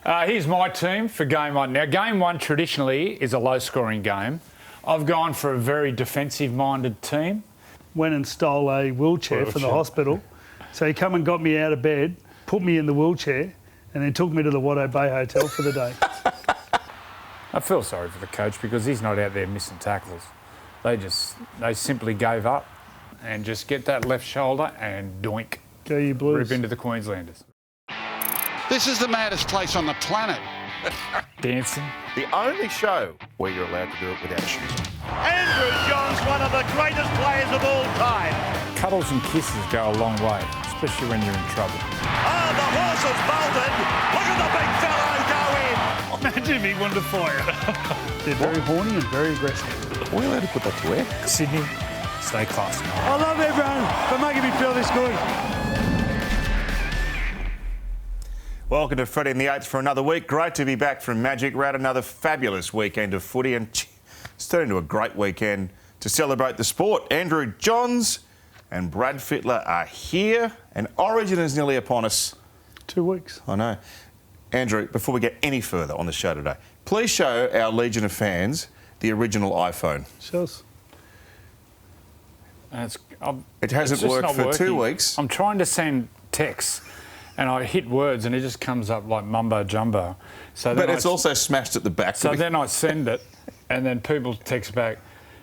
Here's my team for game one. Now, game one traditionally is a low-scoring game. I've gone for a very defensive-minded team. Went and stole a wheelchair from the hospital. So he come and got me out of bed, put me in the wheelchair, and then took me to the Watto Bay Hotel for the day. I feel sorry for the coach because he's not out there missing tackles. They simply gave up and just get that left shoulder and doink. Go you Blues. Rip into the Queenslanders. This is the maddest place on the planet. Dancing. The only show where you're allowed to do it without shoes on. Andrew Johns, one of the greatest players of all time. Cuddles and kisses go a long way, especially when you're in trouble. Oh, the horse has bolted. Look at the big fellow go in. Imagine if he wanted to fire. They're very horny and very aggressive. Are we allowed to put that to air? Sydney, stay classy. I love everyone for making me feel this good. Welcome to Freddy the Eighth for another week. Great to be back from Magic. We had another fabulous weekend of footy and it's turned into a great weekend to celebrate the sport. Andrew Johns and Brad Fittler are here and Origin is nearly upon us. 2 weeks. I know. Andrew, before we get any further on the show today, please show our legion of fans the original iPhone. Show us. It hasn't worked for 2 weeks. I'm trying to send texts and I hit words and it just comes up like mumbo jumbo. But it's also smashed at the back. So then I send it and then people text back,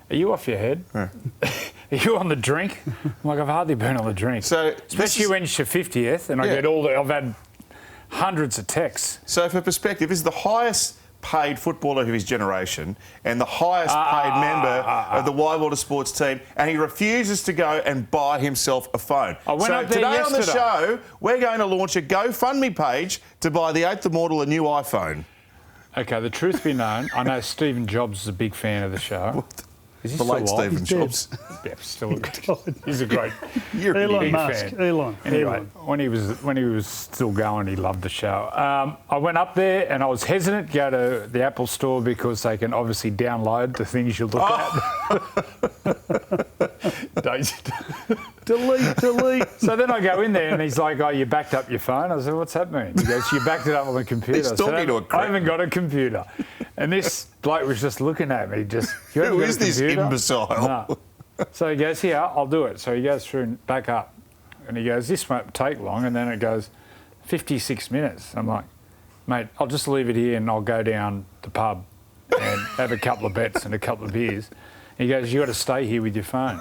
are you off your head? Yeah. Are you on the drink? I'm like, I've hardly been on the drink. So especially when it's your 50th and I get I've had hundreds of texts. So for perspective, this is the highest paid footballer of his generation and the highest paid member of the Widewater Sports team, and he refuses to go and buy himself a phone. I went up there today yesterday. on the show, we're going to launch a GoFundMe page to buy the Eighth Immortal a new iPhone. Okay, the truth be known, I know Stephen Jobs is a big fan of the show. Is he The still late alive? Stephen Jobs. Yeah, still. He's a great. You're a Elon big Musk. fan. Elon. Anyway, when he was still going, he loved the show. I went up there and I was hesitant to go to the Apple store because they can obviously download the things you look at. Delete. So then I go in there and he's like, "Oh, you backed up your phone." I said, "What's that mean?" He goes, "You backed it up on the computer." He's I said, talking to a I haven't got a computer. And this bloke was just looking at me, just, "You haven't Who got is a this computer?" imbecile? No. So he goes, "Here, I'll do it." So he goes through and back up. And he goes, "This won't take long." And then it goes, 56 minutes. I'm like, "Mate, I'll just leave it here and I'll go down the pub and have a couple of bets and a couple of beers." He goes, "You got to stay here with your phone."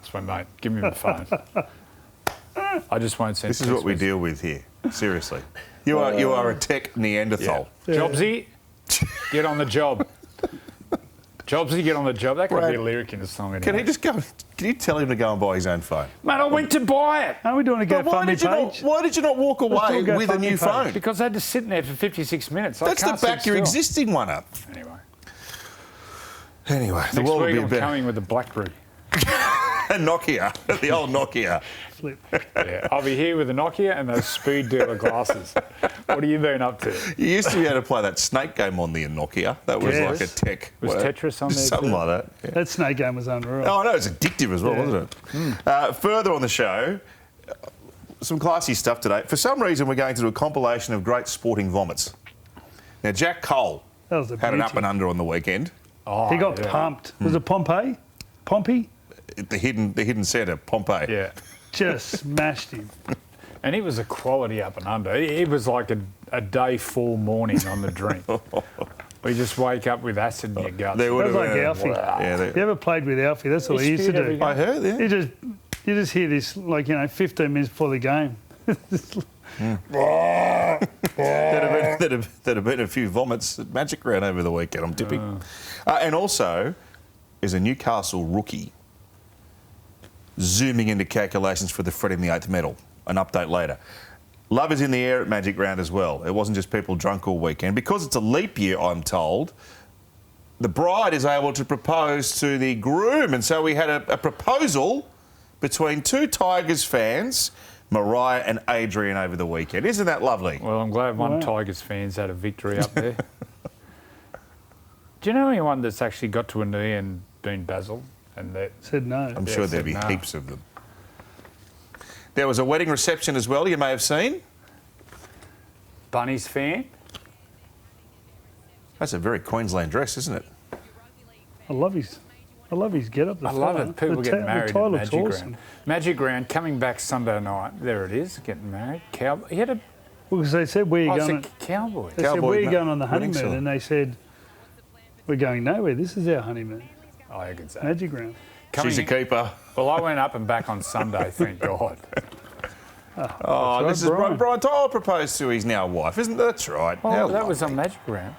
That's my mate. Give me my phone. I just won't send. This is what we deal with here. Seriously. You are a tech Neanderthal. Yeah. Jobsy, get on the job. Jobsy, get on the job. That could be a lyric in the song. Anyway. Can he just go? Can you tell him to go and buy his own phone? Mate, I went to buy it. Are we doing a GoFundMe page? Why did you not walk away do a with a new GoFundMe phone? page. Because I had to sit in there for 56 minutes. That's to back your existing one up. Anyway, the Next world will week be I'm better. coming with a BlackBerry. A Nokia, the old Nokia. Flip. Yeah, I'll be here with a Nokia and those speed dealer glasses. What have you been up to? You used to be able to play that snake game on the Nokia. That was Yes. like a tech. Was Tetris on there Something too? like that. Yeah. That snake game was unreal. Oh, no, it's addictive as well, wasn't it? Further on the show, some classy stuff today. For some reason, we're going to do a compilation of great sporting vomits. Now, Jack Cole That was a had an beauty. up and under on the weekend. Oh, He got yeah. pumped. Was it Pompey? Pompey? The hidden centre, Pompey. Yeah. Just smashed him. And it was a quality up and under. It was like a day full morning on the drink. We just wake up with acid in your guts. There would That was have like been. Alfie. Yeah, You ever played with Alfie? That's all he used to spewed every do. game. I heard, yeah. You just hear this, 15 minutes before the game. There'd have been a few vomits at Magic Round over the weekend, I'm tipping. And also, is a Newcastle rookie zooming into calculations for the Freddy the Eighth medal. An update later. Love is in the air at Magic Round as well. It wasn't just people drunk all weekend. Because it's a leap year, I'm told, the bride is able to propose to the groom. And so we had a proposal between two Tigers fans, Mariah and Adrian, over the weekend. Isn't that lovely? Well, I'm glad one Tigers fan's had a victory up there. Do you know anyone that's actually got to a knee and been dazzled? And that Said no. I'm sure there'd be no. heaps of them. There was a wedding reception as well, you may have seen. Bunnies fan? That's a very Queensland dress, isn't it? I love his get-up. I love it. People getting married tie at looks Magic awesome. Round. Magic Round coming back Sunday night. There it is, getting married. He had a Well, because they said, where are you it's going? a cowboy. They said, where are you going on the wedding honeymoon? tour. And they said, we're going nowhere. This is our honeymoon. Oh, you could say. Magic Round. She's a keeper. Well, I went up and back on Sunday, thank God. Oh, this is Brian. Brian Tyler proposed to his now wife, isn't that? That's right. Oh, How that was lovely. on Magic Round.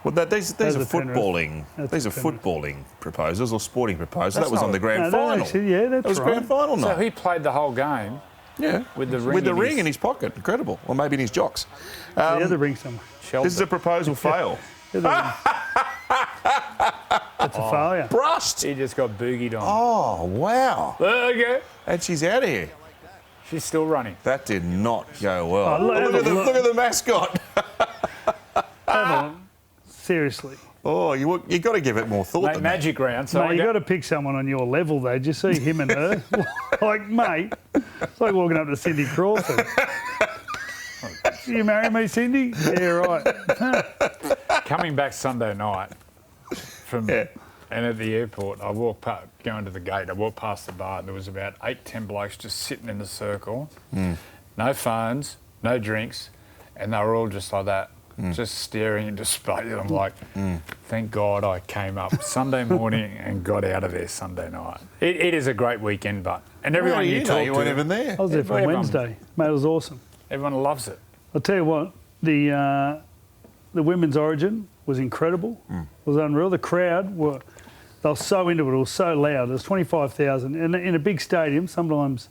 Well, these are Those are Penrith. footballing. That's These are Penrith. footballing proposals or sporting proposals. That's That was not on the a- grand No, final. that's right. That was grand final So night. he played the whole game Yeah, with the ring with the in ring his- in his pocket. Incredible. Or maybe in his jocks. The other ring somewhere. shelter. This is a proposal fail. The other ring. That's a failure. Brushed. He just got boogied on. Oh, wow. There you go. And she's out of here. She's still running. That did not go well. Oh, Look at the mascot. Have a- Seriously. Oh, you got to give it more thought Mate, than that. Magic Round. So Mate, I you go- got to pick someone on your level, though. Did you see him and her? Like, mate, it's like walking up to Cindy Crawford. You marry me, Cindy? Yeah, right. coming back Sunday night from Yeah. and at the airport, I walked past, going to the gate. I walked past the bar. And there was about 8-10 blokes just sitting in a circle, no phones, no drinks, and they were all just like that, just staring into space. And I'm like, thank God I came up Sunday morning and got out of there Sunday night. It is a great weekend, but and everyone Well, you know talk you to, weren't even there. I was there for Everyone- Wednesday. Mate, it was awesome. everyone loves it. I'll tell you what, the women's origin was incredible. It was unreal. The crowd they were so into it. It was so loud. There was 25,000. And in a big stadium, sometimes,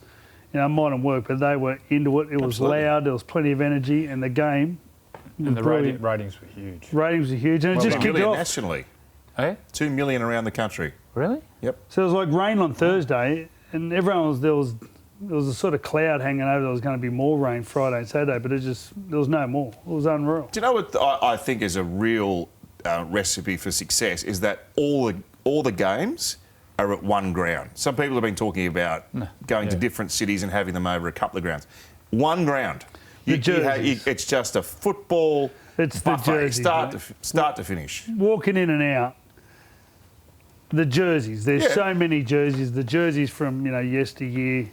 it mightn't work, but they were into it. It was Absolutely. loud. There was plenty of energy, and the game was And the brilliant. ratings were huge. Ratings were huge, and it Well just done. 2 kicked million off. nationally. Hey, 2 million around the country. really? Yep. So it was like rain on Thursday, and everyone there was a sort of cloud hanging over. There was going to be more rain Friday and Saturday, but there was no more. It was unreal. Do you know what I think is a real recipe for success is that all the games are at one ground. Some people have been talking about going to different cities and having them over a couple of grounds. One ground. jerseys. It's just a football It's the buffet, jerseys, mate. start to finish. Walking in and out, the jerseys. There's Yeah. so many jerseys. The jerseys from yesteryear.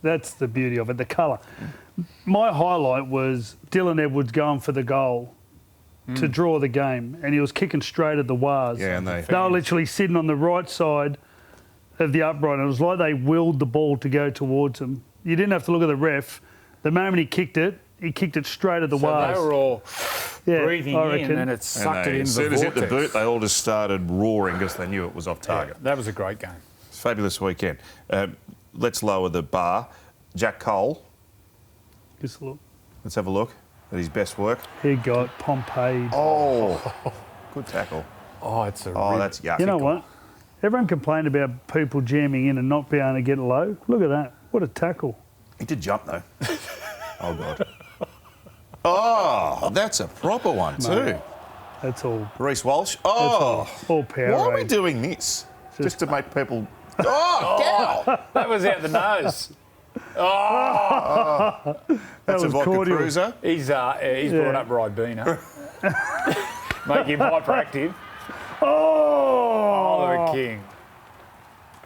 That's the beauty of it. The colour. My highlight was Dylan Edwards going for the goal to draw the game, and he was kicking straight at the Wars. Yeah, and They were literally sitting on the right side of the upright. And it was like they willed the ball to go towards him. You didn't have to look at the ref. The moment he kicked it straight at the So Wars. they were all Yeah, breathing I in reckon. and it sucked it as into soon the as it hit the vortex. boot, they all just started roaring because they knew it was off target. That was a great game. It's a fabulous weekend. Let's lower the bar. Jack Cole, Just look. let's have a look at his best work. He got Pompeii. Oh, good tackle. Oh, it's a Oh, rip. that's yucky. You know what? Everyone complained about people jamming in and not being able to get low. Look at that. What a tackle. He did jump though. Oh God. Oh, that's a proper one too. Mate. That's all. Reece Walsh. That's Oh, all power. why are we raid. doing this? Just to make people. Oh, cow! That was out the nose. That's a was vodka cordial. cruiser. He's brought up Ribena. Make him hyperactive. Oh! Oh, the king.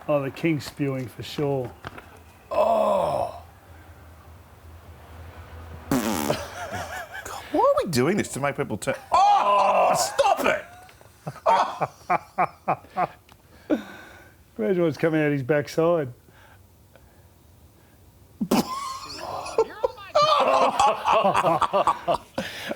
Oh, the king's spewing for sure. Why are we doing this to make people turn? Oh, stop it! Imagine what's coming out his backside.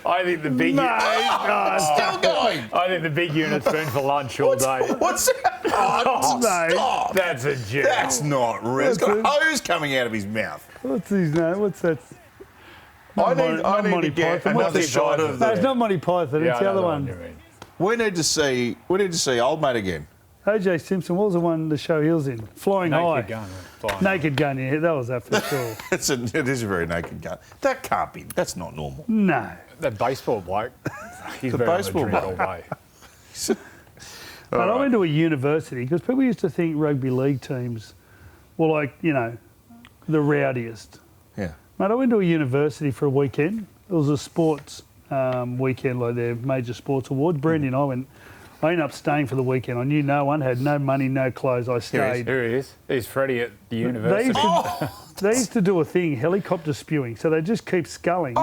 I think the big. Still going. I think the big unit's been for lunch all day. What's that? Oh, mate. stop! That's a gem. That's not real. He's got a hose coming out of his mouth. What's his name? What's that? I Monty- need not to Monty get Python. another Monty shot Python. of No, it's the. not Monty Python. Yeah, It's I the know other the one. you mean. We need to see old mate again. O.J. Simpson. What was the one the show he was in? Flying Naked High. gun. Flying. Naked Gun. Yeah, that was that for sure. It is a very naked gun. That can't be. That's not normal. No. That baseball bloke. He's The been on baseball the drink bloke. all day. But I went to a university because people used to think rugby league teams were like, the rowdiest. Yeah. Mate, I went to a university for a weekend. It was a sports weekend, like their major sports awards. Brandy and I ended up staying for the weekend. I knew no one, had no money, no clothes. I stayed. Here he is. He's Freddy at the university. They used to do a thing, helicopter spewing. So they just keep sculling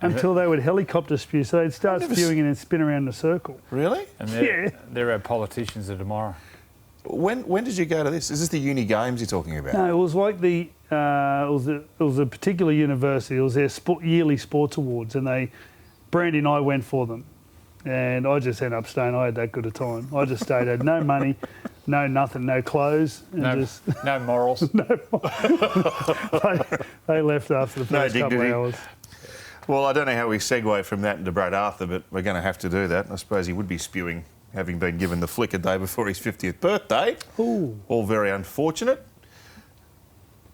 until they would helicopter spew. So they'd start spewing and then spin around in a circle. Really? And they're our politicians of tomorrow. When did you go to this? Is this the uni games you're talking about? No, it was like it was a particular university. It was their yearly sports awards, and Brandy and I went for them. And I just ended up staying. I had that good a time. I just stayed. Had no money, no nothing, no clothes. And no morals. They left after the first couple of hours. Well, I don't know how we segue from that into Brad Arthur, but we're going to have to do that. I suppose he would be spewing, having been given the flick a day before his 50th birthday. Ooh. All very unfortunate.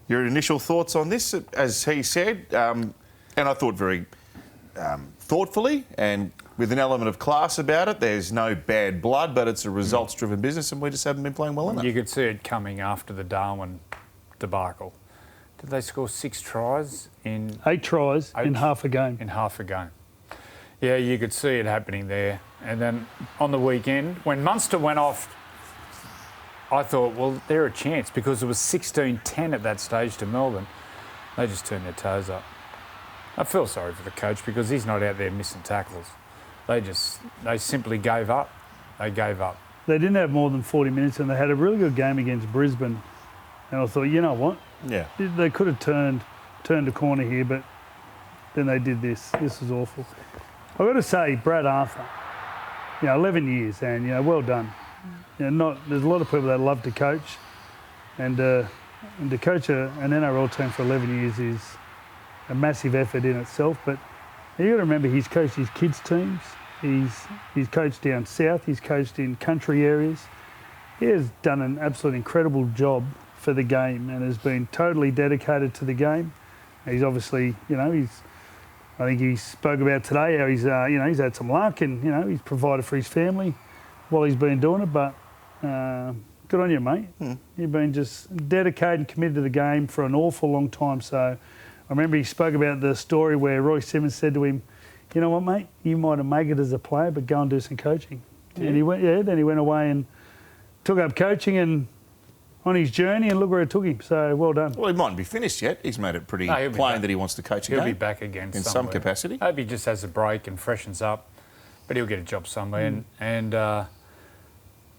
Your initial thoughts on this, as he said, and I thought very thoughtfully and with an element of class about it. There's no bad blood, but it's a results-driven business, and we just haven't been playing well enough. You could see it coming after the Darwin debacle. Did they score 6 tries in... 8 tries in half a game. In half a game. Yeah, you could see it happening there. And then on the weekend, when Munster went off, I thought, well, they're a chance because it was 16-10 at that stage to Melbourne. They just turned their toes up. I feel sorry for the coach because he's not out there missing tackles. They simply gave up. They gave up. They didn't have more than 40 minutes and they had a really good game against Brisbane. And I thought, you know what? Yeah. They could have turned a corner here, but then they did this. This is awful. I've got to say, Brad Arthur, 11 years and, well done. There's a lot of people that love to coach and to coach an NRL team for 11 years is a massive effort in itself, but you've got to remember he's coached his kids' teams, he's coached down south, he's coached in country areas. He has done an absolutely incredible job for the game and has been totally dedicated to the game. He's obviously, I think he spoke about today how he's had some luck and, he's provided for his family while he's been doing it, but good on you, mate. You've been just dedicated and committed to the game for an awful long time. So I remember he spoke about the story where Roy Simmons said to him, you know what, mate, you might have made it as a player, but go and do some coaching. Yeah. And then he went away and took up coaching and on his journey, and look where it took him. So well done. Well, he mightn't be finished yet. He's made it pretty plain that he wants to coach again. He'll be back again in some capacity. I hope he just has a break and freshens up, but he'll get a job somewhere and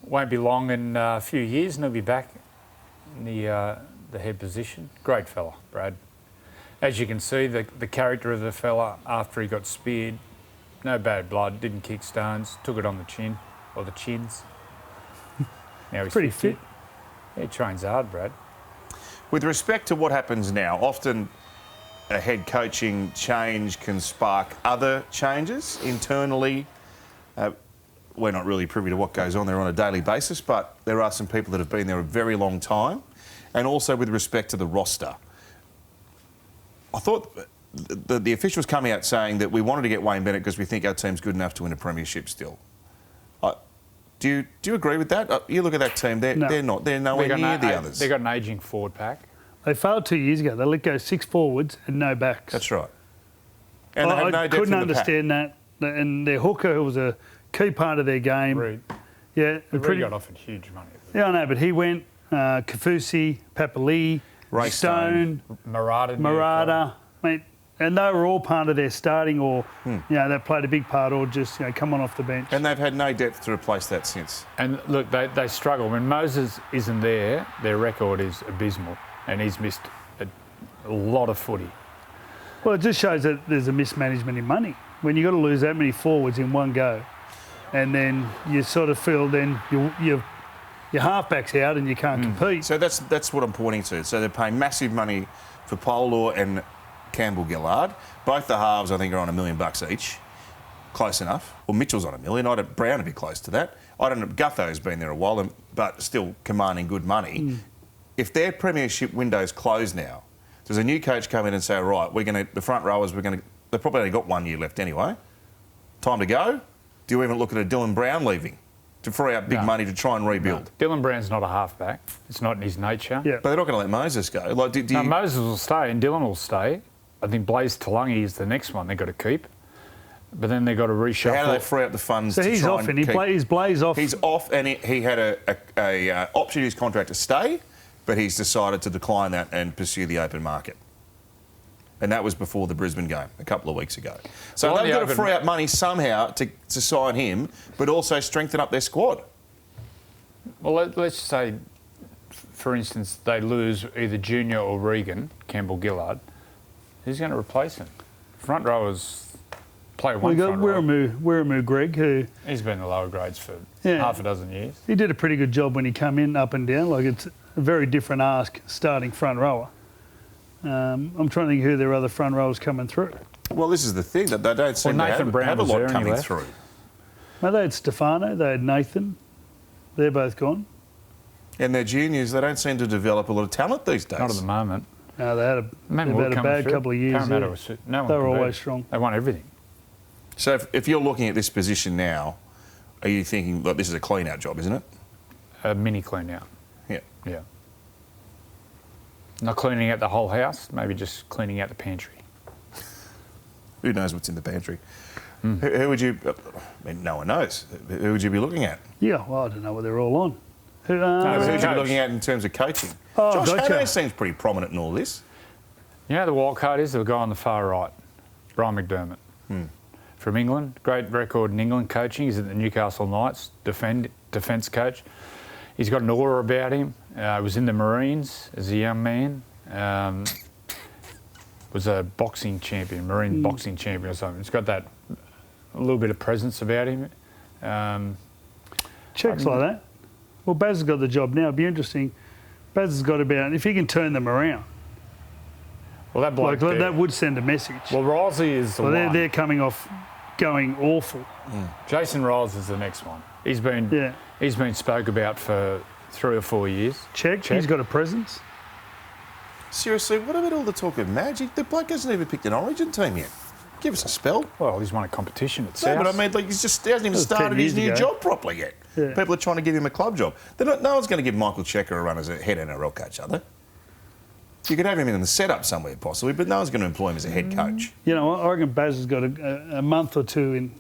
won't be long in a few years and he'll be back in the head position. Great fella, Brad. As you can see, the character of the fella after he got speared, no bad blood, didn't kick stones, took it on the chin, or the chins. Now he's pretty fit. Yeah, he trains hard, Brad. With respect to what happens now, often a head coaching change can spark other changes internally. We're not really privy to what goes on there on a daily basis, but there are some people that have been there a very long time. And also with respect to the roster. I thought the officials coming out saying that we wanted to get Wayne Bennett because we think our team's good enough to win a premiership still. Do you agree with that? You look at that team; they're nowhere near the others. They've got an ageing forward pack. They failed 2 years ago. They let go 6 forwards and no backs. That's right. And they have no depth couldn't in the understand pack. that. And their hooker, who was a key part of their game. Reed. Yeah, Reed got offered huge money. Yeah, I know, but he went Kafusi, Papali, Ray Stone, Marata. Mate, and they were all part of their starting, or they played a big part, or just come on off the bench. And they've had no depth to replace that since. And look, they struggle. When Moses isn't there, their record is abysmal, and he's missed a lot of footy. Well, it just shows that there's a mismanagement in money. When you've got to lose that many forwards in one go, and then you sort of feel then your halfback's out and you can't compete. So that's what I'm pointing to. So they're paying massive money for Polar and Campbell Gillard. Both the halves, I think, are on $1 million each. Close enough. Well, Mitchell's on $1 million. Brown would be close to that. I don't know. Gutho's been there a while, but still commanding good money. If their premiership window's closed now, does a new coach come in and say, right, the front rowers, they've probably only got 1 year left anyway. Time to go? Do you even look at a Dylan Brown leaving to free up big money to try and rebuild? No. Dylan Brown's not a halfback. It's not in his nature. Yeah. But they're not going to let Moses go. Moses will stay and Dylan will stay. I think Blaze Talangi is the next one they've got to keep. But then they've got to reshuffle. How do they free up the funds So to he's try off, and and he keep... plays Blaze off. He's off, and he had a option in his contract to stay, but he's decided to decline that and pursue the open market. And that was before the Brisbane game a couple of weeks ago. So Well, they've got to free up money somehow to sign him, but also strengthen up their squad. Well, let's say, for instance, they lose either Junior or Regan, Campbell-Gillard. Who's going to replace him? Front rowers play one We got front row. Wiramu Greg, who He's been in the lower grades for Yeah. half a dozen years. he did a pretty good job when he come in up and down. Like, it's a very different ask starting front rower. I'm trying to think who their other front rowers coming through. Well, this is the thing, that they don't seem Nathan to Brown have a was lot there and he coming left. through. Well, they had Stefano, they had Nathan. They're both gone. And their juniors, they don't seem to develop a lot of talent these days. Not at the moment. No, they've had a bad couple of years. Parramatta Yeah. was, no one They were competed. always strong. They won everything. So if you're looking at this position now, are you thinking, look, this is a clean-out job, isn't it? A mini clean out. Yeah. Yeah. Not cleaning out the whole house, maybe just cleaning out the pantry. Who knows what's in the pantry? Who would you... I mean, no one knows. Who would you be looking at? Yeah, well, I don't know what they're all on. Who, Who would you be coach. looking at in terms of coaching? Oh, Josh gotcha. Hannay seems pretty prominent in all this. You know who the wild card is? The guy on the far right, Brian McDermott. From England, great record in England coaching. He's at the Newcastle Knights, defence coach. He's got an aura about him. Was in the Marines as a young man. Was a boxing champion, Marine boxing champion or something. He's got that a little bit of presence about him. checks like that? Well, Baz has got the job now. It'd be interesting. Baz has got about, if he can turn them around, Well, that bloke like that would send a message. Well, Rilesley is the Well, one. they're coming off going awful. Jason Riles is the next one. He's been spoke about for 3 or 4 years. Check. He's got a presence. Seriously, what about all the talk of Magic? The bloke hasn't even picked an Origin team yet. Give us a spell. Well, he's won a competition at No, South. but I mean, like, he hasn't even was 10 started his years new ago. job properly yet. Yeah. People are trying to give him a club job. No one's going to give Michael Checker a run as a head NRL coach, are they? You could have him in the setup somewhere, possibly, but no one's going to employ him as a head coach. You know, I reckon Baz has got a month or two in.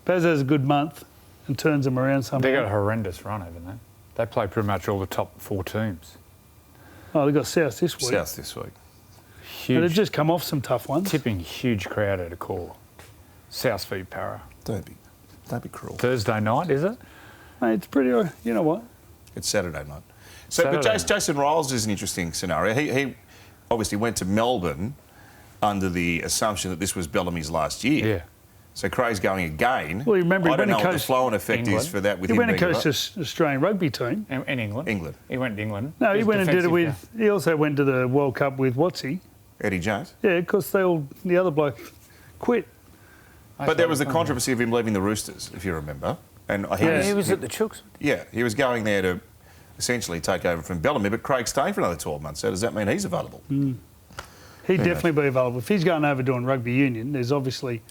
Baz has a good month and turns them around somehow. They got a horrendous run, haven't they? They play pretty much all the top 4 teams. Oh, they got South this week. South this week. But they've Huge, just come off some tough ones. tipping huge crowd at a call. South v Para. Don't be cruel. Thursday night, is it? Mate, it's pretty. You know what? It's Saturday night. So, but Saturday. Jason Riles is an interesting scenario. He obviously went to Melbourne under the assumption that this was Bellamy's last year. Yeah. So Craig's going again. Well, you remember he I don't went know and what the coached flow-on effect England. is for that with He him went and being coached the Australian rugby team. In England. England. He went to England. No, he He's went and did it defensive with. He also went to the World Cup with Watsy. Eddie Jones. Yeah, because the other bloke quit. guy. But there was the controversy of him leaving the Roosters, if you remember. And He was at the Chooks. Yeah, he was going there to essentially take over from Bellamy, but Craig's staying for another 12 months. So does that mean he's available? He'd definitely be available. If he's going over doing rugby union, there's obviously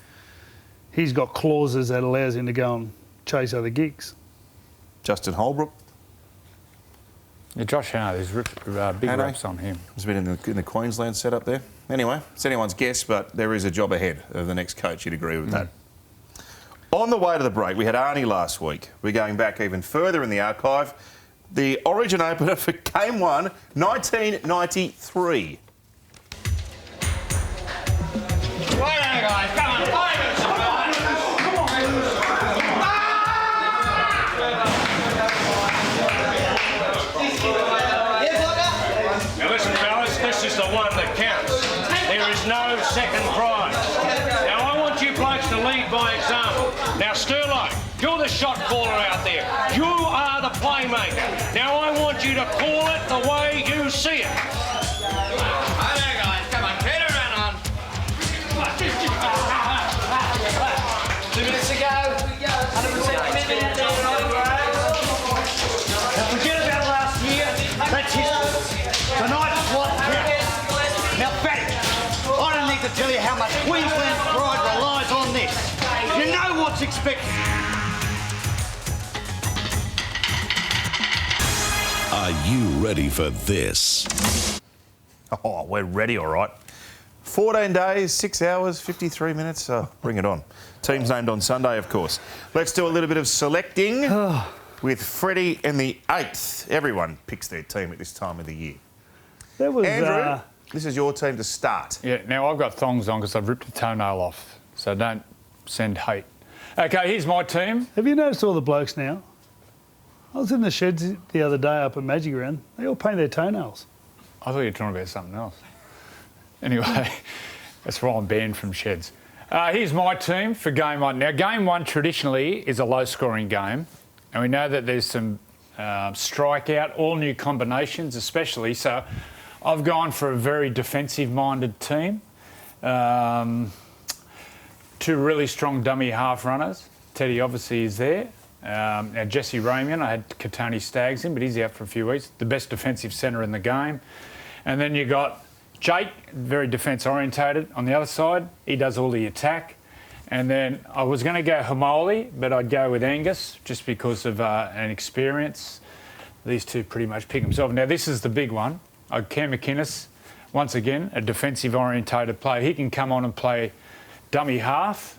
he's got clauses that allows him to go and chase other gigs. Justin Holbrook Yeah, Josh Hannay, there's big Hannay. reps on him. has been in the Queensland setup there. Anyway, it's anyone's guess, but there is a job ahead of the next coach. You'd agree with that. On the way to the break, we had Arnie last week. We're going back even further in the archive. The Origin opener for Game 1, 1993. Now listen, fellas, this is the one that counts. There is no second prize. Now I want you blokes to lead by example. Now Sterlo, you're the shot caller out there. You are the playmaker. Now I want you to call it the way you see it. Hi there, guys. Come on, turn around on. 2 minutes to go. 100% commitment. Now forget about last year. That's history. Tonight's what counts. Now, Fatty, I don't need to tell you how much Queensland pride relies on this. You know what's expected. Are you ready for this? Oh, we're ready, all right. 14 days, 6 hours, 53 minutes. Bring it on. Team's named on Sunday, of course. Let's do a little bit of selecting with Freddy and the Eighth. Everyone picks their team at this time of the year. That was Andrew, this is your team to start. Yeah, now I've got thongs on because I've ripped a toenail off, so don't send hate. Okay, here's my team. Have you noticed all the blokes now? I was in the sheds the other day up at Magic Ground. They all paint their toenails. I thought you were talking about something else. Anyway, that's why I'm banned from sheds. Here's my team for game one. Now, game one traditionally is a low-scoring game, and we know that there's some strikeout, all new combinations especially, so I've gone for a very defensive-minded team. Two really strong dummy half runners. Teddy obviously is there. Now, Jesse Ramian, I had Katoni Staggs in, but he's out for a few weeks. The best defensive centre in the game. And then you got Jake, very defence orientated on the other side. He does all the attack. And then I was going to go Hamoli, but I'd go with Angus just because of an experience. These two pretty much pick themselves. Now, this is the big one. Cam McInnes, once again, a defensive orientated player. He can come on and play dummy half.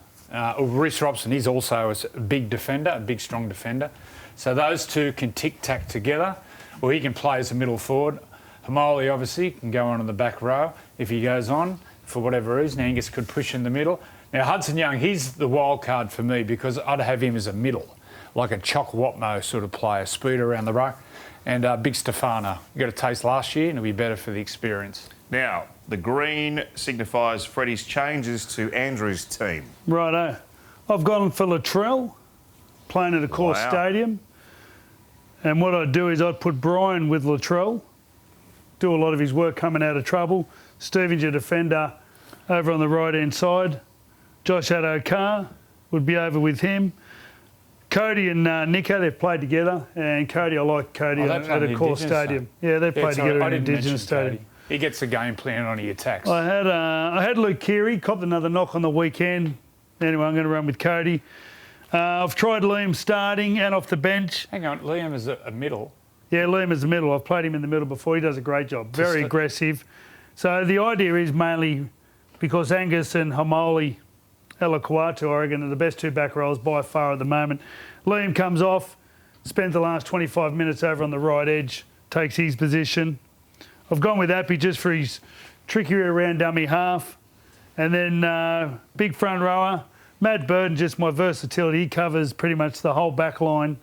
Reece Robson, he's also a big defender, a big strong defender. So those two can tic-tac together, or he can play as a middle forward. Hamoli obviously can go on in the back row if he goes on for whatever reason. Angus could push in the middle. Now Hudson Young, he's the wild card for me because I'd have him as a middle, like a Chock Watmo sort of player, speed around the row. And Big Stefano, you got a taste last year and it'll be better for the experience. Now, the green signifies Freddie's changes to Andrew's team. Righto. I've gone for Latrell, playing at a course stadium. And what I'd do is I'd put Brian with Latrell, do a lot of his work coming out of trouble. Stephen's your defender over on the right-hand side. Josh Addo-Carr would be over with him. Cody and Nico, they've played together. And Cody, I like Cody at a course stadium. Yeah, they played together at an Indigenous stadium. Cody. He gets the game plan on the attacks. I had Luke Keary, copped another knock on the weekend. Anyway, I'm going to run with Cody. I've tried Liam starting and off the bench. Hang on, Liam is a middle. Yeah, Liam is the middle. I've played him in the middle before. He does a great job. Very aggressive. So the idea is mainly because Angus and Hamoli Elakwatu, I reckon, are the best two back rows by far at the moment. Liam comes off, spends the last 25 minutes over on the right edge, takes his position. I've gone with Appy just for his trickery around dummy half. And then big front rower, Matt Burden, just my versatility. He covers pretty much the whole back line.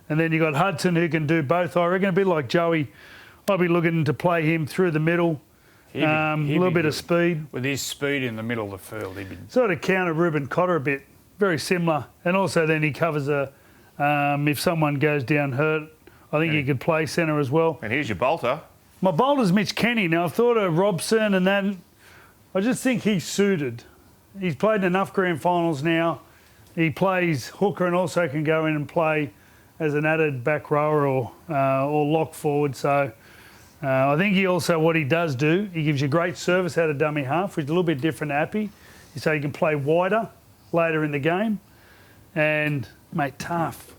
And then you got Hudson who can do both. I reckon a bit like Joey, I'll be looking to play him through the middle. A little bit of speed. With his speed in the middle of the field, he'd be... Sort of counter Ruben Cotter a bit. Very similar. And also then he covers if someone goes down hurt, I think he could play centre as well. And here's your bolter. My bowler's Mitch Kenny. Now, I've thought of Robson and then I just think he's suited. He's played in enough grand finals now. He plays hooker and also can go in and play as an added back rower or lock forward. So I think he also, what he does do, he gives you great service out of dummy half, which is a little bit different to Appy. So he can play wider later in the game. And, mate, tough.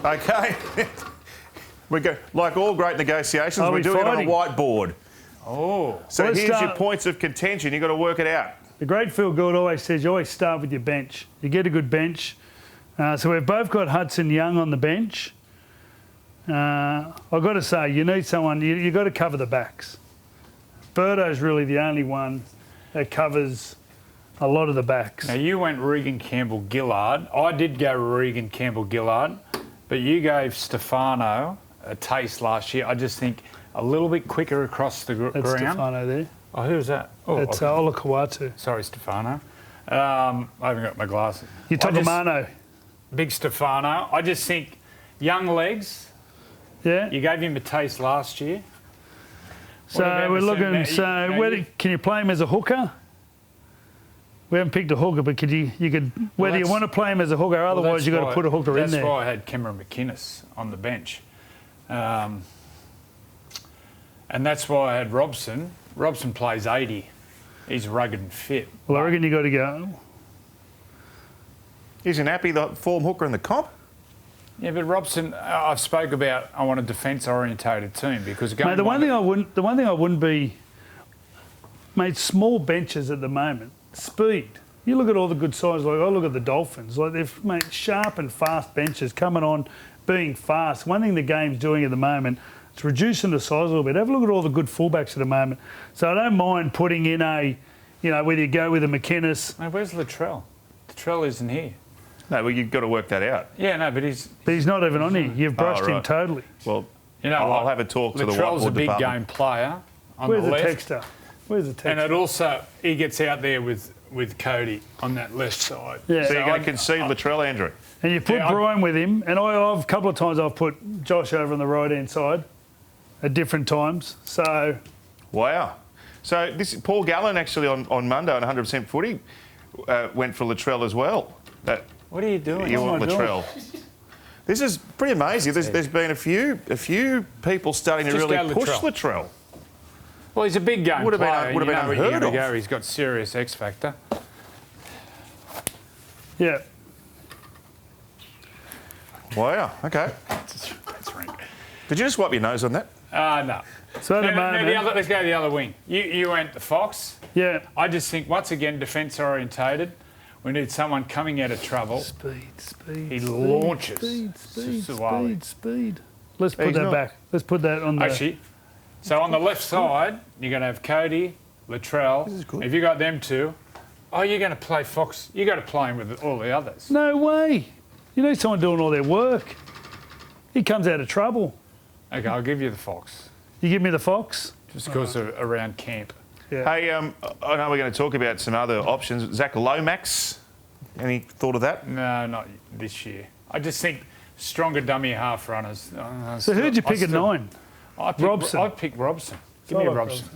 Okay. We go, like all great negotiations, Are we're we doing fighting? it on a whiteboard. Oh. So Let's here's your start- points of contention. You've got to work it out. The great Phil Gould always says you always start with your bench. You get a good bench. So we've both got Hudson Young on the bench. I've got to say, you need someone, you've got to cover the backs. Birdo's really the only one that covers a lot of the backs. Now, you went Regan Campbell-Gillard. I did go Regan Campbell-Gillard, but you gave Stefano a taste last year. I just think a little bit quicker across the That's ground. Stefano there. Oh, who's that? Oh, That's Olakawatu. sorry, Stefano. I haven't got my glasses. You took Mano. Big Stefano. I just think young legs. Yeah. You gave him a taste last year. So What about we're the looking. centre? So can you play him as a hooker? We haven't picked a hooker, but you could whether you that's- want to play him as a hooker, otherwise you've got to put a hooker in there. That's why I had Cameron McInnes on the bench. And that's why I had Robson. Robson plays 80. He's rugged and fit. Well, I reckon you got to go. Isn't Appy the form hooker in the comp? Yeah, but Robson, I've spoke about I want a defence orientated team because going Mate, the one thing I wouldn't be Mate, small benches at the moment. Speed. You look at all the good sides, like I look at the Dolphins, like they've made sharp and fast benches coming on, being fast. One thing the game's doing at the moment, it's reducing the size a little bit. Have a look at all the good fullbacks at the moment. So I don't mind putting in a, whether you go with a McInnes. Hey, where's Latrell? Latrell isn't here. No, well, you've got to work that out. Yeah, no, but he's... But he's not even on here. You've brushed him totally. Well, I'll have a talk to the Latrell's whiteboard a big department. game player on Where's the the left. texter? Where's the texter? And it also, he gets out there with Cody on that left side. Yeah. So you're going to concede Latrell, Andrew? And you put Brian with him, and I've a couple of times I've put Josh over on the right-hand side at different times. So... Wow. So this Paul Gallen actually on Monday on 100% Footy went for Latrell as well. What are you doing? You want Latrell? This is pretty amazing. There's been a few people starting to Just really go push Latrell. Latrell. Well, he's a big game Would have been- player. would have you been know where you're unheard gonna of. go. He's got serious X factor. Yeah. Wow. Okay. That's right. Did you just wipe your nose on that? No. So at the moment... Let's go to the other wing. You went the Fox. Yeah. I just think, once again, defence orientated. We need someone coming out of trouble. Speed. He launches. Speed. Let's put He's that not- back. Let's put that on the... Actually, so on the left side, you're going to have Cody, Latrell. This is good. If you got them two, you're going to play Fox. You got to play him with all the others. No way. You need someone doing all their work. He comes out of trouble. Okay, I'll give you the Fox. You give me the Fox? Just because of around camp. Yeah. Hey, I know we're going to talk about some other options. Zach Lomax, any thought of that? No, not this year. I just think stronger dummy half runners. So who'd you pick at 9? Robson. I'd pick Robson. Give me I like Robson.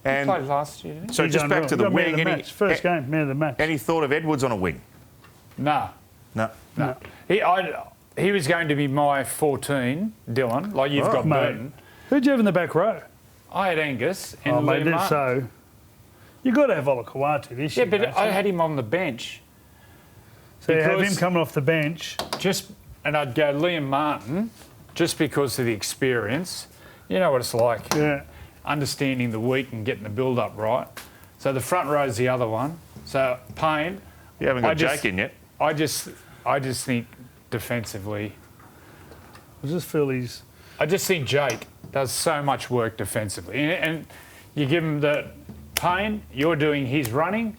He And played last year, didn't he? so He's just back unreal. to the Got man of wing. match. First game, man of the match. Any thought of Edwards on a wing? No. No. No. He was going to be my 14, Dylan, like you've got Mate. Burton. Who'd you have in the back row? I had Angus and Mate, Liam Martin. so... You've got to have Olakawatu this Yeah, year. but mate. I had him on the bench. So you have because- him coming off the bench. And I'd go Liam Martin just because of the experience. You know what it's like. Yeah. Understanding the week and getting the build-up right. So the front row's the other one. So Payne... You haven't got I just- Jake in yet. I just think defensively... I just feel he's... I just think Jake does so much work defensively. And you give him the Payne, you're doing his running,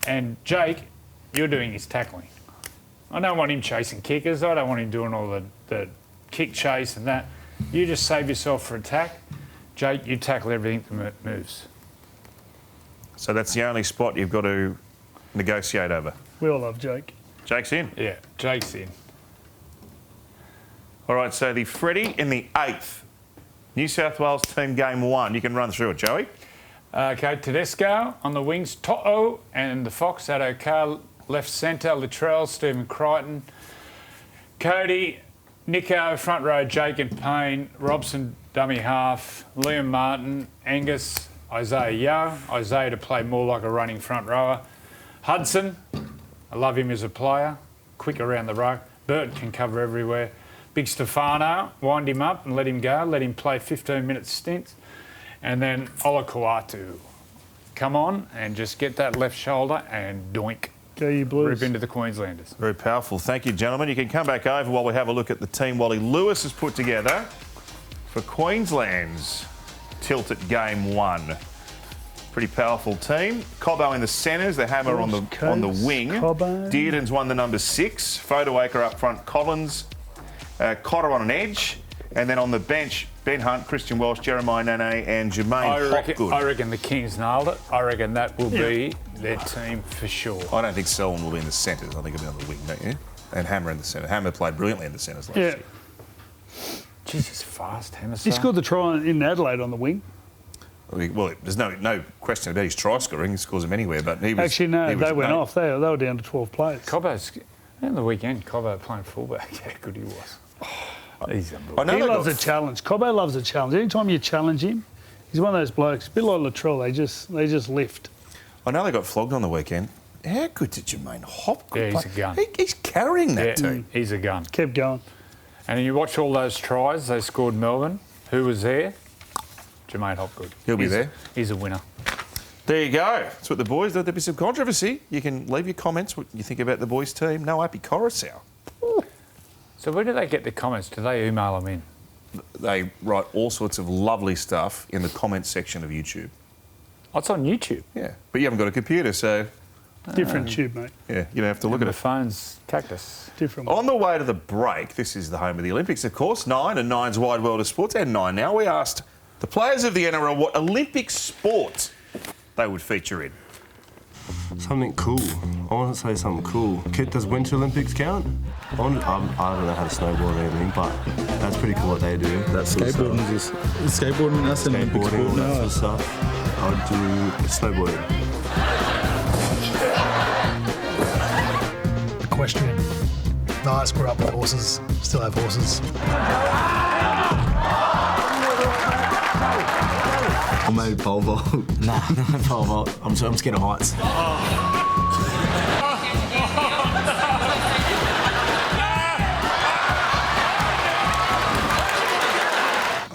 and Jake, you're doing his tackling. I don't want him chasing kickers. I don't want him doing all the kick chase and that. You just save yourself for attack. Jake, you tackle everything that moves. So that's the only spot you've got to negotiate over. We all love Jake. Jake's in. Yeah, Jake's in. All right, so the Freddy in the 8th. New South Wales team game 1. You can run through it, Joey. Okay, Tedesco on the wings, To'o and the Fox at O'Carr, left centre, Latrell, Stephen Crichton, Cody, Nico, front row, Jake and Payne, Robson, dummy half, Liam Martin, Angus, Isaiah Yeo, Isaiah to play more like a running front rower, Hudson, I love him as a player, quick around the ruck, Burton can cover everywhere, Big Stefano, wind him up and let him go, let him play 15-minute stints. And then Olakawatu, come on and just get that left shoulder and doink. Go you Blues. Rip into the Queenslanders. Very powerful. Thank you, gentlemen. You can come back over while we have a look at the team Wally Lewis has put together for Queensland's tilted game 1. Pretty powerful team. Cobbo in the centres, the hammer on the wing. Cobbo. Dearden's won the number 6. Photoacre up front, Collins. Cotter on an edge. And then on the bench, Ben Hunt, Christian Welsh, Jeremiah Nene and Jermaine Hopgood. I reckon the Kings nailed it. I reckon that will be their team for sure. I don't think Selwyn will be in the centres. I think he'll be on the wing, don't you? And Hammer in the centre. Hammer played brilliantly in the centres last year. Jeez, he's fast, Hammer. He scored the try in Adelaide on the wing. Well, there's no question about his try scoring. He scores them anywhere, but he was... Actually, no, he was they went off. They were down to 12 players. Cobbo's... On the weekend, Cobbo playing fullback. How good he was. He's unbelievable. I know He they loves got a challenge. Cobbo loves a challenge. Anytime you challenge him, he's one of those blokes. A bit like Latrell, they just lift. I know they got flogged on the weekend. How good did Jermaine Hopgood Yeah, he's play? a gun. He's carrying that team. He's a gun. Kept going. And you watch all those tries they scored Melbourne. Who was there? Jermaine Hopgood. He'll be there. He's a winner. There you go. That's what the boys. There'll be some controversy. You can leave your comments what you think about the boys' team. No Appy Coruscant. So where do they get the comments? Do they email them in? They write all sorts of lovely stuff in the comments section of YouTube. Oh, it's on YouTube. Yeah, but you haven't got a computer, so Different tube, mate. yeah, you don't have to look Look at at the it. phone's cactus. Different one. On the way to the break, this is the home of the Olympics, of course, 9 and 9's Wide World of Sports, and 9 now. We asked the players of the NRL what Olympic sport they would feature in. Something cool. I want to say something cool. Does Winter Olympics count? I don't know how to snowboard or anything, but that's pretty cool what they do. That's Skateboarding is skateboarding. That's an Olympic skateboarding, all sport that now. sort of stuff. I would do snowboarding. Equestrian. Nice, grew up with horses, still have horses. I made pole vault. Nah, no pole vault. I'm scared of heights.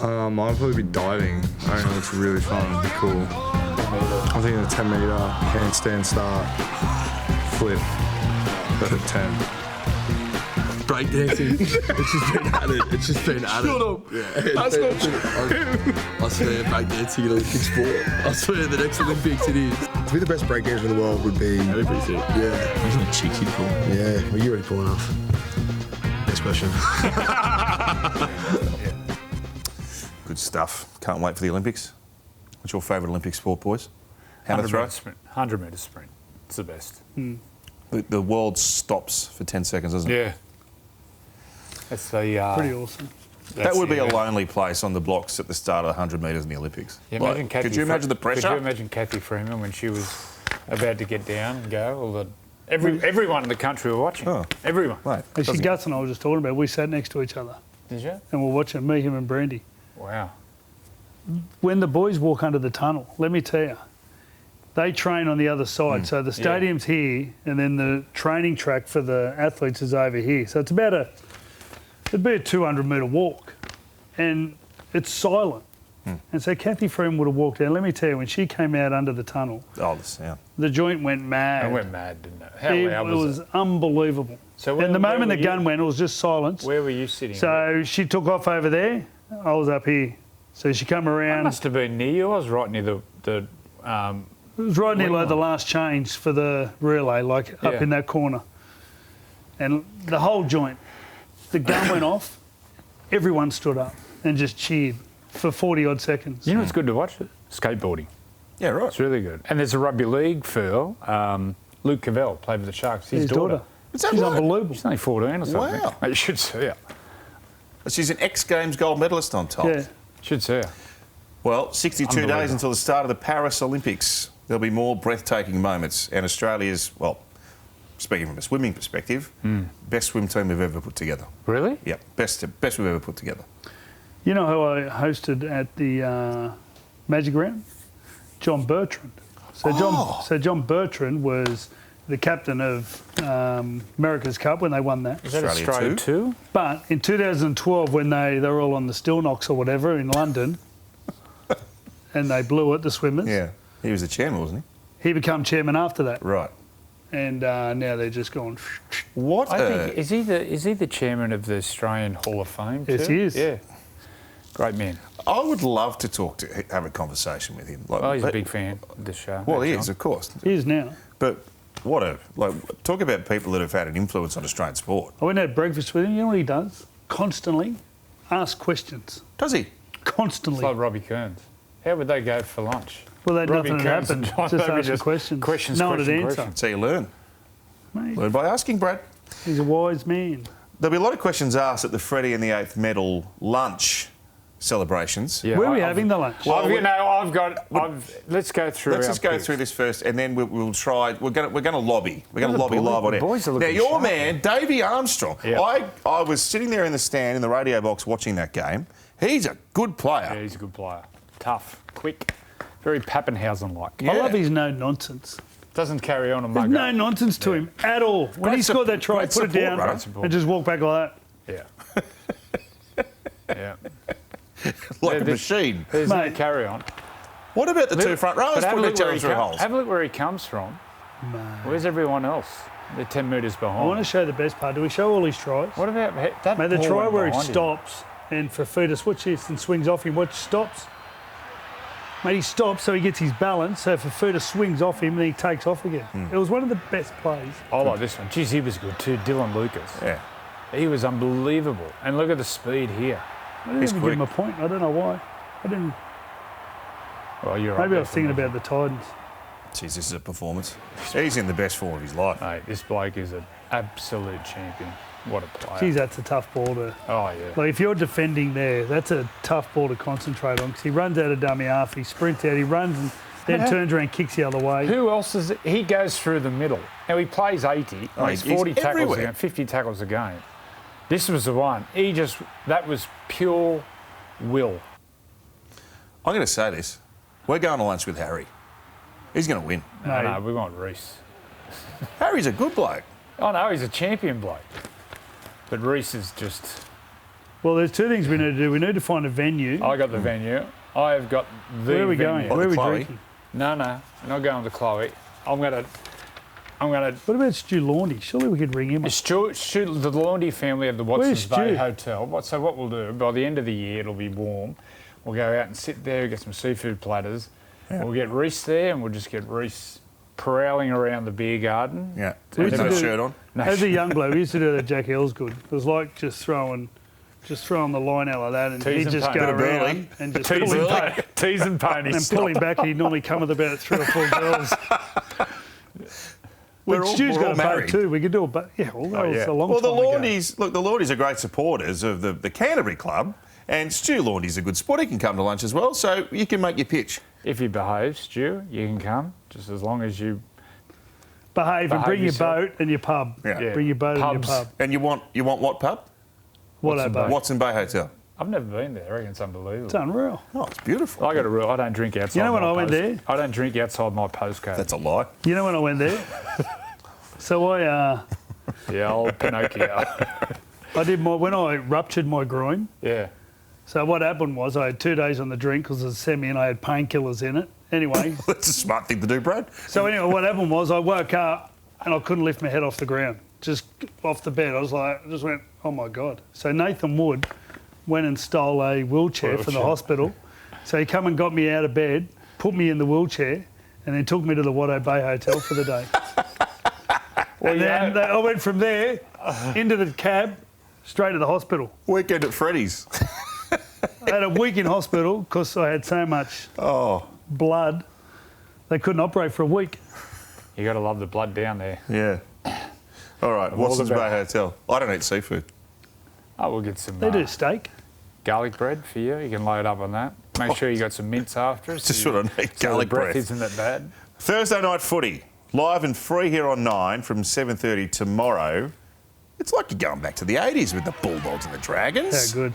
I'd probably be diving. I think it's really fun. It'd be cool. I'm thinking a 10 metre handstand start, flip, but at 10. Breakdancing. It's just been added. It's just been added. Shut up. Yeah. That's not true. I swear, breakdancing an Olympic sport. I swear, the next Olympics it is. To be the best breakdancer in the world would be... That'd be pretty sick. Yeah. Isn't it cheeky cool? Yeah, well, you're already cool enough. Next question. Good stuff. Can't wait for the Olympics. What's your favourite Olympic sport, boys? How to 100 throw? metre sprint. 100 metre sprint. It's the best. The world stops for 10 seconds, doesn't it? Yeah. That's the... Pretty awesome. That would be a lonely place on the blocks at the start of 100 metres in the Olympics. Yeah, Like, imagine Kathy could you imagine the pressure? Could you imagine Kathy Freeman when she was about to get down and go? All the everyone in the country were watching. Oh. Everyone. Mate, Actually, doesn't- Gus and I were just talking about it. We sat next to each other Did you? and we're watching me, him and Brandy. Wow. When the boys walk under the tunnel, let me tell you, they train on the other side. So the stadium's here and then the training track for the athletes is over here. So it's it'd be a 200 metre walk and it's silent. And so Kathy Freeman would have walked out. Let me tell you, when she came out under the tunnel, Oh, the sound. the joint went mad. It went mad, didn't it? How It loud was it? unbelievable. So and the moment were the you? gun went, it was just silence. Where were you sitting? So she took off over there. I was up here. So she come I around. must have been near you. I was right near the It was right near like the last change for the relay, like up Yeah. in that corner. And the whole joint, the gun went off. Everyone stood up and just cheered for 40 odd seconds. You know what's good to watch? Skateboarding. Yeah, right. It's really good. And there's a rugby league furl. Luke Cavell played with the Sharks. His daughter. Is that She's right? unbelievable. She's only 14 or something. Wow. Mate, you should see her. She's an X Games gold medalist, I'm told. Yeah. Should see her. Well, 62 days Unbelievable. until the start of the Paris Olympics. There'll be more breathtaking moments. And Australia's, well, speaking from a swimming perspective, best swim team we've ever put together. Really? Yep, best we've ever put together. You know who I hosted at the Magic Round? John Bertrand. So John Bertrand was the captain of America's Cup when they won that. Is that Australia Australia too? But in 2012, when they were all on the Still Knocks or whatever in London, and they blew it, the swimmers, Yeah, he was the chairman, wasn't he became chairman after that. he? Right. And now they're just going... What? I think is he the chairman of the Australian Hall of Fame? Yes, too? he is. Yeah. Great man. I would love to have a conversation with him. Like, Oh, he's a big fan of the show. Well, he John. is, of course. He is now. But talk about people that have had an influence on Australian sport. I went and had breakfast with him. You know what he does? Constantly ask questions. Does he? It's Constantly. like Robbie Kearns. How would they go for lunch? Well, they'd Robbie nothing Kearns happen. and John, Just they'd be asking questions. Questions, No one would questions, answer. questions. So you learn. Mate, Learn by asking, Brad. he's a wise man. There'll be a lot of questions asked at the Freddy and the Eighth medal lunch celebrations. Yeah, Where are we I've- having the lunch? Well, let's go through. Let's our just go picks. through this first, and then we'll try. We're going to lobby. We're going to The lobby boys- live on the air. boys are Now looking your sharp, man, Davey Armstrong. Yeah. I was sitting there in the stand in the radio box watching that game. He's a good player. Yeah, he's a good player. Tough, quick, very Pappenhausen-like. I love his no nonsense. Doesn't carry on and There's mug no up. nonsense to him at all. When Great he scored that try, he great put it support, down right? and just walked back like that. Yeah. Yeah. like a machine. There's no Mate. carry on. What about the two front rowers But have putting a each look where other he through holes? have a look where he comes from. Where's everyone else? They're 10 metres behind. I want to show the best part. Do we show all his tries? What about that? Mate, the ball try went where he behind him. stops and for Footy watch this and swings off him. Watch, stops. Mate, he stops so he gets his balance. So for Footy swings off him and he takes off again. It was one of the best plays. I like this one. Geez, he was good too. Dylan Lucas. Yeah. He was unbelievable. And look at the speed here. I didn't He's even quick. give him a point. I don't know why. I didn't. Well, you're Maybe I was thinking about the Titans. Jeez, this is a performance. He's in the best form of his life. Mate, this bloke is an absolute champion. What a player. Geez, that's a tough ball to. Oh, yeah. Like if you're defending there, that's a tough ball to concentrate on because he runs out of dummy half, he sprints out, he runs and then turns around, kicks the other way. Who else is it? He goes through the middle. Now, he plays 80. Oh, he's he's 40 tackles a everywhere. game, 50 tackles a game. This was the one. That was pure will. I'm going to say this. We're going to lunch with Harry. He's going to win. No, we want Reese. Harry's a good bloke. Oh, no, he's a champion bloke. But Reese is just... Well, there's two things we need to do. We need to find a venue. I got the venue. I have got the Where are we venue. going? Where are we Chloe. drinking? No, we're not going to Chloe. I'm gonna. What about Stu Laundy? Surely we could ring him up. The Laundy family of the Where's Watson's Bay Stu? Hotel. So what we'll do, by the end of the year, it'll be warm. We'll go out and sit there, get some seafood platters. Yeah. We'll get Reese there, and we'll just get Reese prowling around the beer garden. Yeah. We With used no to do- shirt on. No, As a young bloke, we used to do that at Jack Elsgood. It was like just throwing the line out like that, and Tease he'd and just pain. go Bit of around burley. and just tease pull him and back. pain. Tease and pony. And pull him back, and he'd normally come with about 3 or 4 girls. We're But all- Stu's we're got all a boat married. too. We could do a boat. Yeah, well, that was yeah. a long Well, the time ago. Laundies, look, the Laundies are great supporters of the Canterbury Club, and Stu Laundy's a good sport. He can come to lunch as well, so you can make your pitch. If you behave, Stu, you can come, just as long as you... Behave and Behave bring yourself. your boat and your pub. Yeah. Bring your boat Pubs. and your pub. And you want what pub? What boat? Watson Bay Hotel. I've never been there. I reckon it's unbelievable. It's unreal. Oh, it's beautiful. I got a rule. I don't drink outside. You know when my I went there? I don't drink outside my postcode. That's a lie. You know when I went there? So Yeah, old Pinocchio. I did when I ruptured my groin. Yeah. So what happened was I had 2 days on the drink because it was semi and I had painkillers in it. Anyway, That's a smart thing to do, Brad. so anyway, what happened was I woke up and I couldn't lift my head off the ground, just off the bed. I just went, oh my God. So Nathan Wood went and stole a wheelchair from the hospital. So he come and got me out of bed, put me in the wheelchair, and then took me to the Watto Bay Hotel for the day. And then I went from there into the cab, straight to the hospital. Weekend at Freddy's. I had a week in hospital because I had so much blood. They couldn't operate for a week. You got to love the blood down there. Yeah. All right, all Watson's Bay about- Hotel. I don't eat seafood. Oh, we'll get some They do steak. garlic bread for you. You can load up on that. Make sure you got some mince after. Just what I need, so garlic the breath bread. isn't that bad. Thursday night footy, live and free here on 9 from 7:30 tomorrow. It's like you're going back to the 80s with the Bulldogs and the Dragons. How good.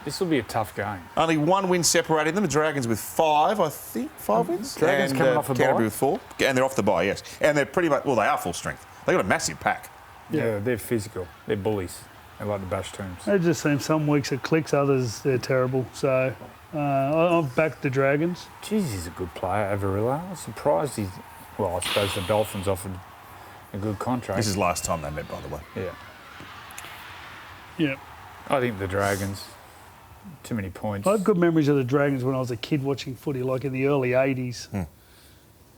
This will be a tough game. Only one win separating them. The Dragons with 5, I think. 5 wins. Dragons and, coming off a Canterbury bye? with 4. And they're off the bye, yes. And they're pretty much, well, they are full strength. They've got a massive pack. Yeah, they're physical. They're bullies. They like to bash teams. It just seems some weeks it clicks, others they're terrible. So I've backed the Dragons. Jeez, he's a good player, Avarilla. I was surprised he's... Well, I suppose the Dolphins offered a good contract. This is last time they met, by the way. Yeah. Yeah. I think the Dragons, too many points. I have good memories of the Dragons when I was a kid watching footy, like in the early 80s.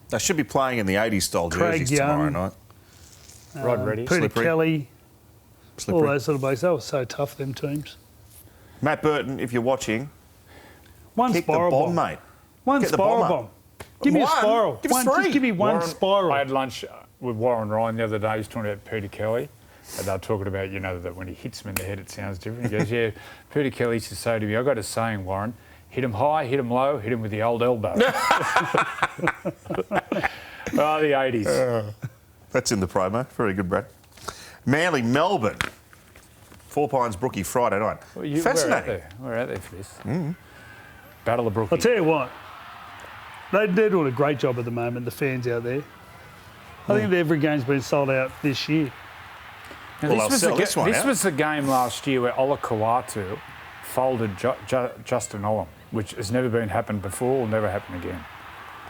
They should be playing in the 80s style Craig jerseys tomorrow Young. night. Rod Reddy. Peter Slippery. Kelly, all Slippery. those sort of blokes. They were so tough, them teams. Matt Burton, if you're watching, One kick the spiral bomb, bomb. mate. One Get the spiral bomb up. bomb. Give me a One? spiral. Give us Just three. give me one Warren- spiral. I had lunch with Warren Ryan the other day. He was talking about Peter Kelly. And they were talking about, you know, that when he hits him in the head, it sounds different. He goes, yeah, Peter Kelly used to say to me, I got a saying, Warren, hit him high, hit him low, hit him with the old elbow. The 80s. That's in the promo. Very good, Brad. Manly, Melbourne. 4 Pines Brookie, Friday night. Well, Fascinating. We're out there for this. Battle of Brookie. I'll tell you what, they're doing a great job at the moment, the fans out there. I think every game's been sold out this year. Now, Well, they'll sell this one this out. was the game last year where Ola Kawatu folded Justin Olam, which has never been happened before, will never happen again.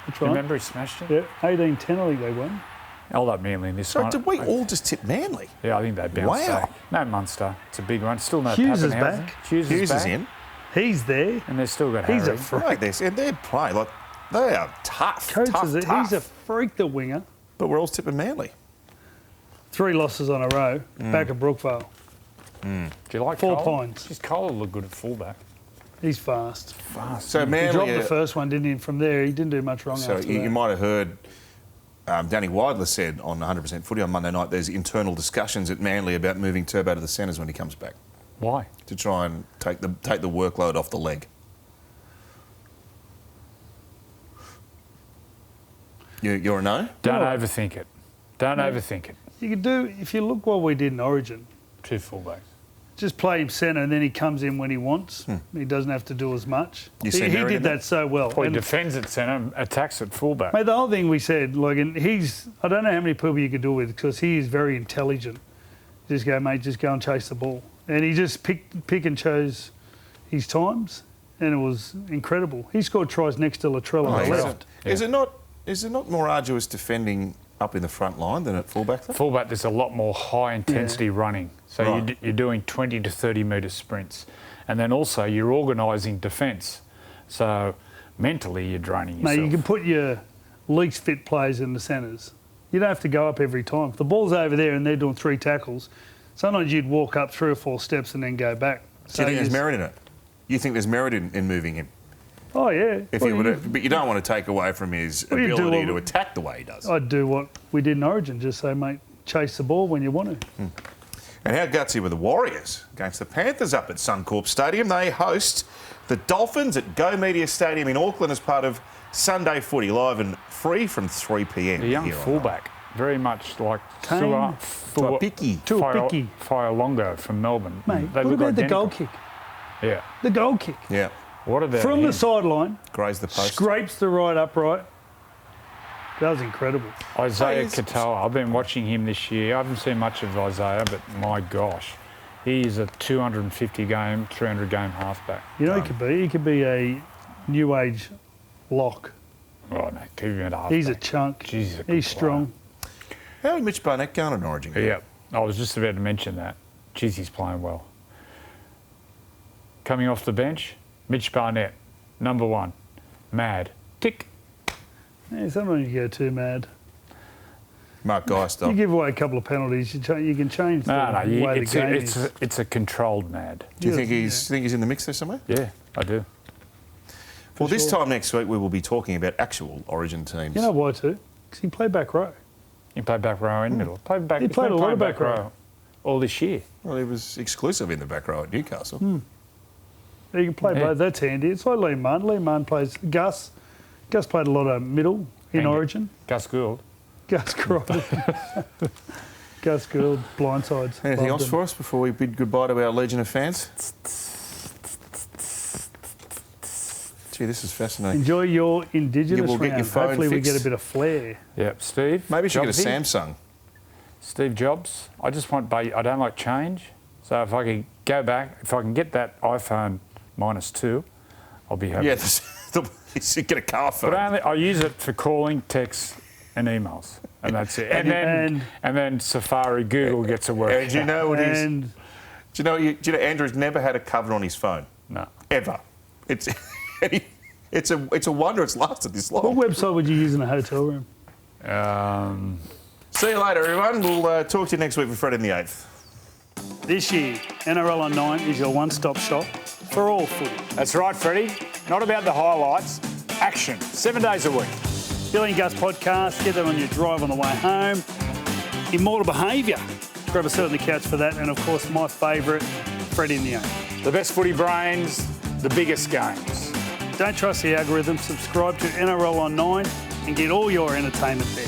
That's Do right. you remember he smashed it? Yeah, 18-10 I think they won. Held up Manly in this So one. did we all just tip Manly? Yeah, I think they bounced Wow. back. No Munster. It's a big one. Still no Hughes is Pappenhausen. back. Hughes Hughes back. is in. He's there. And they've still got He's Harry. a freak. Like this, and they're playing like they are tough. He's a freak, the winger. But we're all tipping Manly. 3 losses on a row, back at Brookvale. Do you like 4 Cole? points. Just Cole will look good at fullback. He's fast. So He Manly. dropped the first one, didn't he? From there, he didn't do much wrong So after you that. might have heard Danny Widler said on 100% Footy on Monday night there's internal discussions at Manly about moving Turbo to the centres when he comes back Why? to try and take the workload off the leg. You're a no? Don't No. overthink it. Don't overthink it. You could do, if you look what we did in Origin, 2 fullbacks. just play him centre and then he comes in when he wants. He doesn't have to do as much. You He see Merritt in did that so well. Well, he And, defends at centre, attacks at fullback. mate, the whole thing we said, like, and I don't know how many people you could do with because he is very intelligent. Just go, mate, just go and chase the ball. And he just pick and chose his times, and it was incredible. He scored tries next to Latrell on the left. Is it not more arduous defending up in the front line than at fullback? Though? Fullback, there's a lot more high-intensity running. So Right. you're doing 20 to 30-metre sprints. And then also you're organising defence. So mentally you're draining yourself. Mate, you can put your least fit players in the centres. You don't have to go up every time. If the ball's over there and they're doing 3 tackles, sometimes you'd walk up 3 or 4 steps and then go back. Do you think there's merit in it? You think there's merit in moving him? Oh, yeah. If Well, you would, but you don't want to take away from his Well, you do ability what- to attack the way he does. I'd do what we did in Origin, just say, mate, chase the ball when you want to. And how gutsy were the Warriors against the Panthers up at Suncorp Stadium? They host the Dolphins at Go Media Stadium in Auckland as part of Sunday Footy, live and free from 3 p.m. The young here on fullback, very much like Tame. Tuapiki. Tuapiki. Fiolongo from Melbourne. Mate, They what look about the identical. goal kick? Yeah. The goal kick. Yeah, What about From him? the sideline, graze the post. scrapes the right upright. That was incredible. Isaiah he's- Katoa, I've been watching him this year. I haven't seen much of Isaiah, but my gosh, he is a 250 game, 300 game halfback. You know, he could be a new age lock. Oh no, keep him at halfback. He's a chunk. Jeez, he's a good He's strong. How is Mitch Barnett going in Origin? Yeah, I was just about to mention that. Jeez, he's playing well. Coming off the bench, Mitch Barnett, number 1, mad, tick. Yeah, sometimes you go too mad. Mark Geister. You give away a couple of penalties, you can change the way the game is. It's a controlled mad. Do you think he's in the mix there somewhere? Yeah, I do. Well, this sure. time next week we will be talking about actual Origin teams. You know why too? Because he played back row. He played back row in middle. He played a he's been lot playing of back row. all this year. Well, he was exclusive in the back row at Newcastle. You can play both. That's handy. It's like Lee Munn. Lee Munn plays Gus. Gus played a lot of middle in And Origin. Gus Gould. Gus Gould. Gus Gould, blindsides. Anything Loved else him. for us before we bid goodbye to our legion of fans? Gee, this is fascinating. Enjoy your Indigenous Yeah, we'll get round. your phone Hopefully we get fixed. a bit of flair. Yep, Steve. Maybe we should get a Jobsy. Samsung. Steve Jobs. I just want. I don't like change. So if I can go back, if I can get that iPhone -2, I'll be happy. Yeah, you get a car phone. But I use it for calling, texts, and emails, and that's it. And then Safari, Google gets to work. And do you know what he's? And Do you know Andrew's never had a cover on his phone No. ever. It's a wonder it's lasted this long. what website would you use in a hotel room? See you later, everyone. We'll talk to you next week for Freddy the Eighth. This year, NRL on 9 is your one-stop shop for all footy. That's right, Freddie. Not about the highlights. Action. 7 days a week. Billy and Gus podcast, get that on your drive on the way home. Immortal Behaviour. Grab a seat on the couch for that. And, of course, my favourite, Freddy the Eighth. The best footy brains, the biggest games. Don't trust the algorithm. Subscribe to NRL on 9 and get all your entertainment there.